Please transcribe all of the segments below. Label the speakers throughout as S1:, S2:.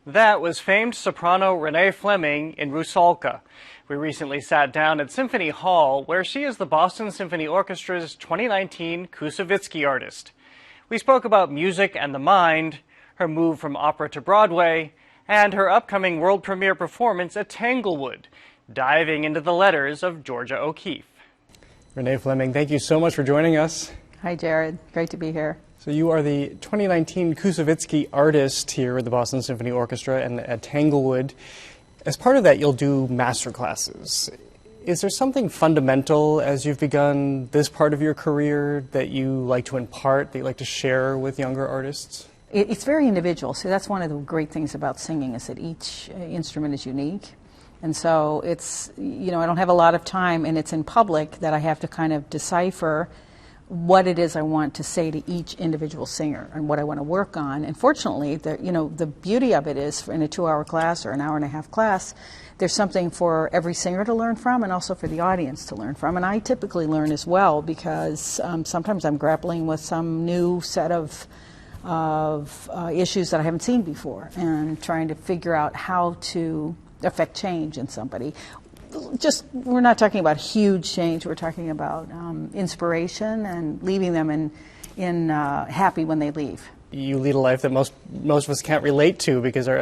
S1: That was famed soprano Renee Fleming in Rusalka. We recently sat down at Symphony Hall, where she is the Boston Symphony Orchestra's 2019 Koussevitzky Artist. We spoke about music and the mind, her move from opera to Broadway, and her upcoming world premiere performance at Tanglewood, diving into the letters of Georgia O'Keeffe. Renee Fleming, thank you so much for joining us.
S2: Hi, Jared. Great to be here.
S1: So you are the 2019 Koussevitzky Artist here at the Boston Symphony Orchestra and at Tanglewood. As part of that, you'll do master classes. Is there something fundamental as you've begun this part of your career that you like to impart, that you like to share with younger artists?
S2: It's very individual. So that's one of the great things about singing, is that each instrument is unique. And so it's, I don't have a lot of time, and it's in public that I have to kind of decipher what it is I want to say to each individual singer and what I want to work on. And fortunately, the beauty of it is, in a 2-hour class or an hour-and-a-half class, there's something for every singer to learn from and also for the audience to learn from. And I typically learn as well, because sometimes I'm grappling with some new set of issues that I haven't seen before and trying to figure out how to affect change in somebody. We're not talking about huge change. We're talking about inspiration and leaving them in happy when they leave.
S1: You lead a life that most of us can't relate to, because I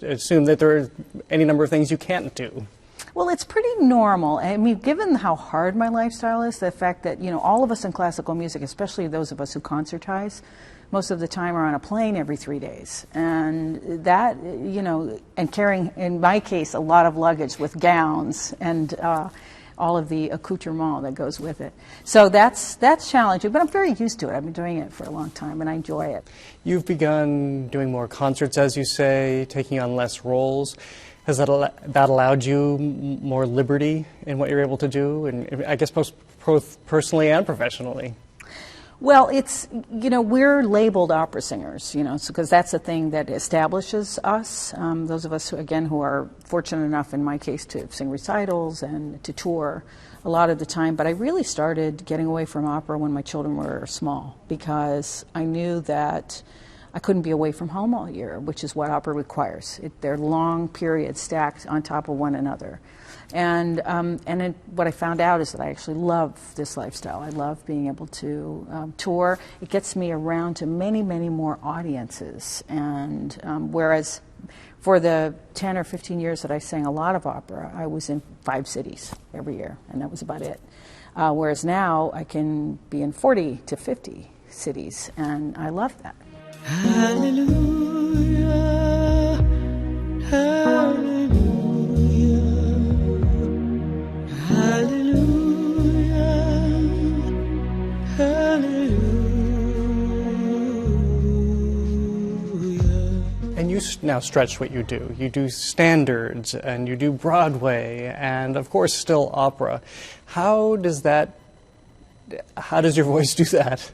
S1: assume that there are any number of things you can't do.
S2: Well, it's pretty normal. I mean, given how hard my lifestyle is, the fact that, all of us in classical music, especially those of us who concertize, most of the time are on a plane every 3 days. And that, and carrying, in my case, a lot of luggage with gowns and all of the accoutrement that goes with it. So that's challenging, but I'm very used to it. I've been doing it for a long time, and I enjoy it.
S1: You've begun doing more concerts, as you say, taking on less roles. Has that allowed you more liberty in what you're able to do, and I guess both personally and professionally?
S2: Well, it's, we're labeled opera singers, because that's the thing that establishes us. Those of us, who are fortunate enough, in my case, to sing recitals and to tour a lot of the time. But I really started getting away from opera when my children were small, because I knew that I couldn't be away from home all year, which is what opera requires. They're long periods stacked on top of one another. And what I found out is that I actually love this lifestyle. I love being able to tour. It gets me around to many, many more audiences. And whereas for the 10 or 15 years that I sang a lot of opera, I was in 5 cities every year, and that was about it. Whereas now I can be in 40 to 50 cities, and I love that.
S3: Hallelujah, hallelujah, hallelujah, hallelujah.
S1: And you now stretch what you do. You do standards, and you do Broadway, and of course still opera. How does your voice do that?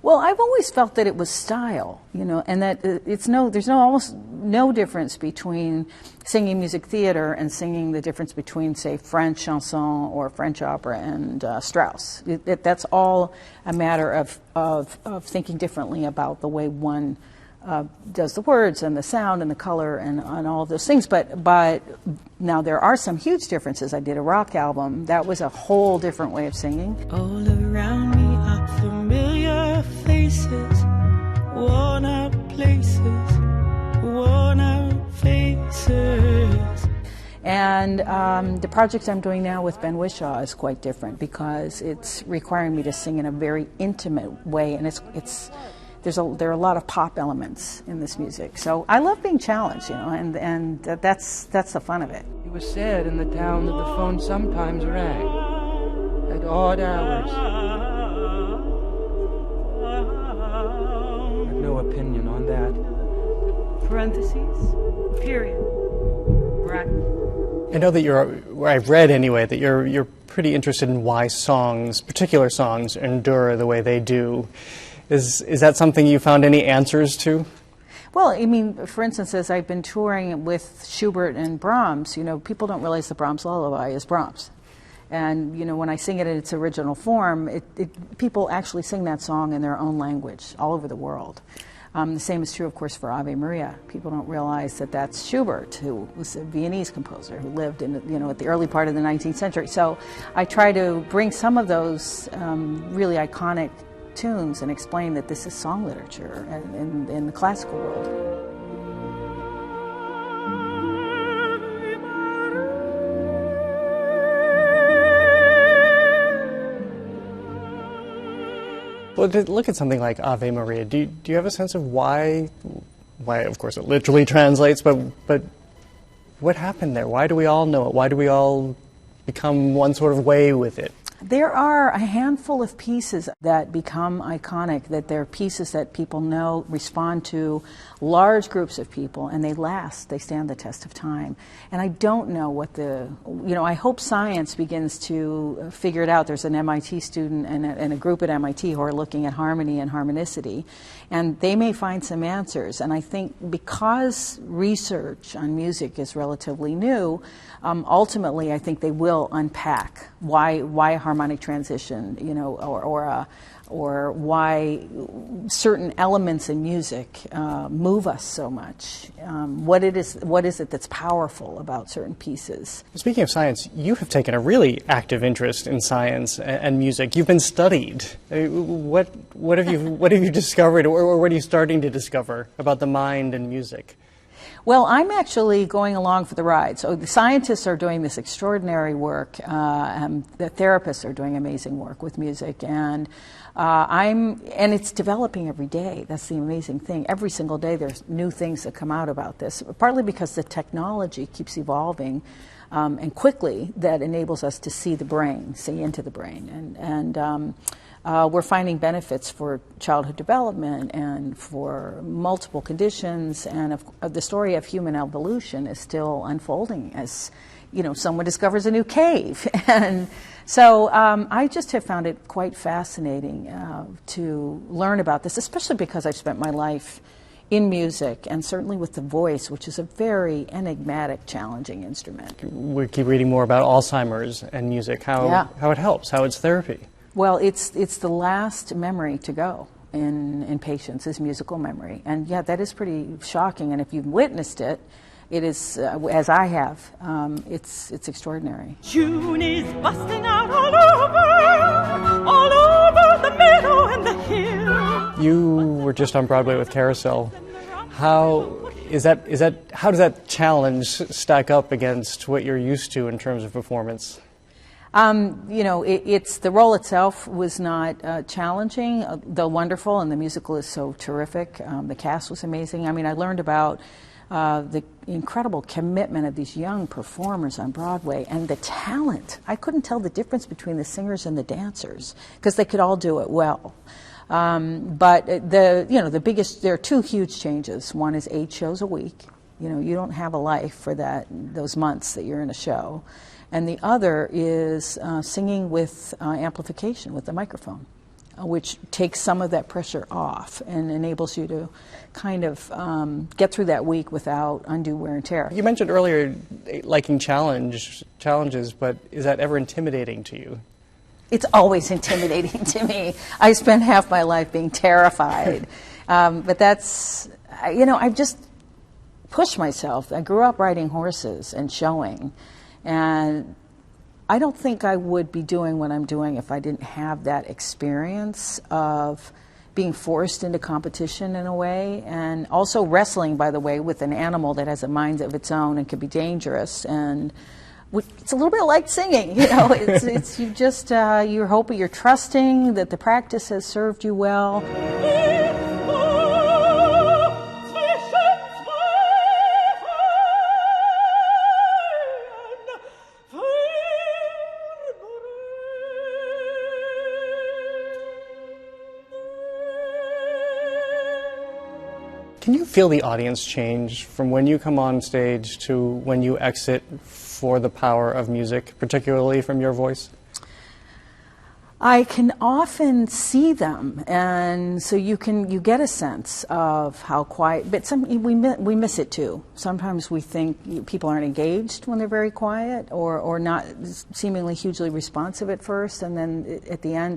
S2: Well, I've always felt that it was style, and that there's almost no difference between singing music theater and singing the difference between, say, French chanson or French opera and Strauss. That's all a matter of thinking differently about the way one does the words and the sound and the color and all of those things. But now there are some huge differences. I did a rock album. That was a whole different way of singing.
S3: All around me are familiar faces, worn out places, worn out faces.
S2: And the project I'm doing now with Ben Whishaw is quite different, because it's requiring me to sing in a very intimate way, and there are a lot of pop elements in this music. So I love being challenged, and that's the fun of it.
S4: It was said in the town that the phone sometimes rang at odd hours. I have no opinion on that.
S5: Parentheses, period, bracket.
S1: I know that I've read anyway, that you're pretty interested in why particular songs endure the way they do. Is that something you found any answers to?
S2: Well, I mean, for instance, as I've been touring with Schubert and Brahms, people don't realize the Brahms lullaby is Brahms. And, when I sing it in its original form, people actually sing that song in their own language all over the world. The same is true, of course, for Ave Maria. People don't realize that that's Schubert, who was a Viennese composer who lived in, at the early part of the 19th century. So I try to bring some of those really iconic tunes and explain that this is song literature in the classical world.
S1: Well, to look at something like Ave Maria, do you have a sense of why, of course, it literally translates, but what happened there? Why do we all know it? Why do we all become one sort of way with it?
S2: There are a handful of pieces that become iconic, that they're pieces that people know, respond to large groups of people, and they last, they stand the test of time. And I don't know what I hope science begins to figure it out. There's an MIT student and a group at MIT who are looking at harmony and harmonicity, and they may find some answers. And I think because research on music is relatively new, ultimately I think they will unpack why a harmonic transition, or why certain elements in music move us so much. What is it that's powerful about certain pieces?
S1: Speaking of science, you have taken a really active interest in science and music. You've been studied. What have you discovered, or what are you starting to discover about the mind and music?
S2: Well, I'm actually going along for the ride. So the scientists are doing this extraordinary work. The therapists are doing amazing work with music, and it's developing every day. That's the amazing thing. Every single day, there's new things that come out about this. Partly because the technology keeps evolving, and quickly, that enables us to see into the brain, and we're finding benefits for childhood development and for multiple conditions, and the story of human evolution is still unfolding as, someone discovers a new cave. And so I just have found it quite fascinating to learn about this, especially because I've spent my life in music, and certainly with the voice, which is a very enigmatic, challenging instrument.
S1: We keep reading more about Alzheimer's and music, how it helps, how it's therapy.
S2: Well, it's the last memory to go in patients is musical memory. And yeah, that is pretty shocking. And if you've witnessed it, it is, as I have, it's extraordinary.
S3: June is busting out all over the meadow and the hill.
S1: You were just on Broadway with Carousel. How does that challenge stack up against what you're used to in terms of performance?
S2: It's the role itself was not challenging, though wonderful, and the musical is so terrific. The cast was amazing. I mean, I learned about the incredible commitment of these young performers on Broadway and the talent. I couldn't tell the difference between the singers and the dancers because they could all do it well. But there are two huge changes. One is 8 shows a week. You don't have a life for those months that you're in a show. And the other is singing with amplification, with the microphone, which takes some of that pressure off and enables you to kind of get through that week without undue wear and tear.
S1: You mentioned earlier liking challenges, but is that ever intimidating to you?
S2: It's always intimidating to me. I spend half my life being terrified. But that's, I've just pushed myself. I grew up riding horses and showing. And I don't think I would be doing what I'm doing if I didn't have that experience of being forced into competition in a way, and also wrestling, by the way, with an animal that has a mind of its own and can be dangerous. And it's a little bit like singing, It's you just you're hoping, you're trusting that the practice has served you well.
S1: Can you feel the audience change from when you come on stage to when you exit for the power of music, particularly from your voice?
S2: I can often see them, and so you get a sense of how quiet. But we miss it too. Sometimes we think people aren't engaged when they're very quiet, or not seemingly hugely responsive at first, and then at the end,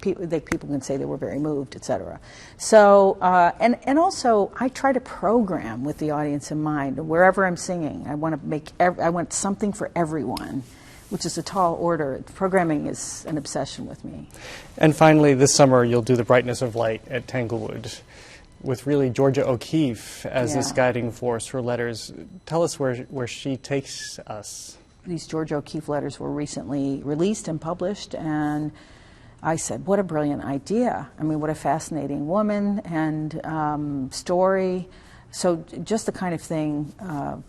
S2: people can say they were very moved, etc. So and also I try to program with the audience in mind. Wherever I'm singing, I want something for everyone, which is a tall order. Programming is an obsession with me.
S1: And finally, this summer, you'll do The Brightness of Light at Tanglewood with really Georgia O'Keeffe as this guiding force for letters. Tell us where she takes us.
S2: These Georgia O'Keeffe letters were recently released and published, and I said, what a brilliant idea. I mean, what a fascinating woman and story. So just the kind of thing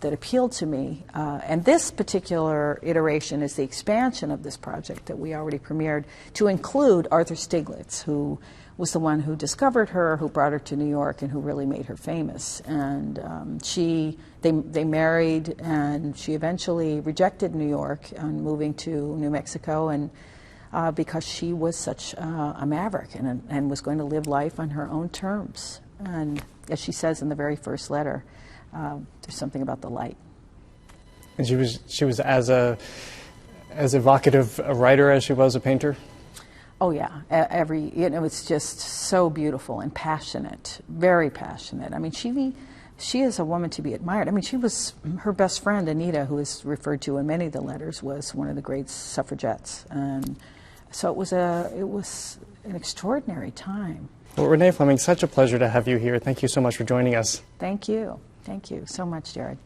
S2: that appealed to me. And this particular iteration is the expansion of this project that we already premiered to include Arthur Stiglitz, who was the one who discovered her, who brought her to New York, and who really made her famous. And they married, and she eventually rejected New York and moving to New Mexico, and because she was such a maverick and was going to live life on her own terms. And as she says in the very first letter, there's something about the light.
S1: And she was as evocative a writer as she was a painter?
S2: Oh yeah, it's just so beautiful and passionate, very passionate. I mean, she is a woman to be admired. I mean, her best friend Anita, who is referred to in many of the letters, was one of the great suffragettes, and so it was an extraordinary time.
S1: Well, Renee Fleming, such a pleasure to have you here. Thank you so much for joining us.
S2: Thank you so much, Jared.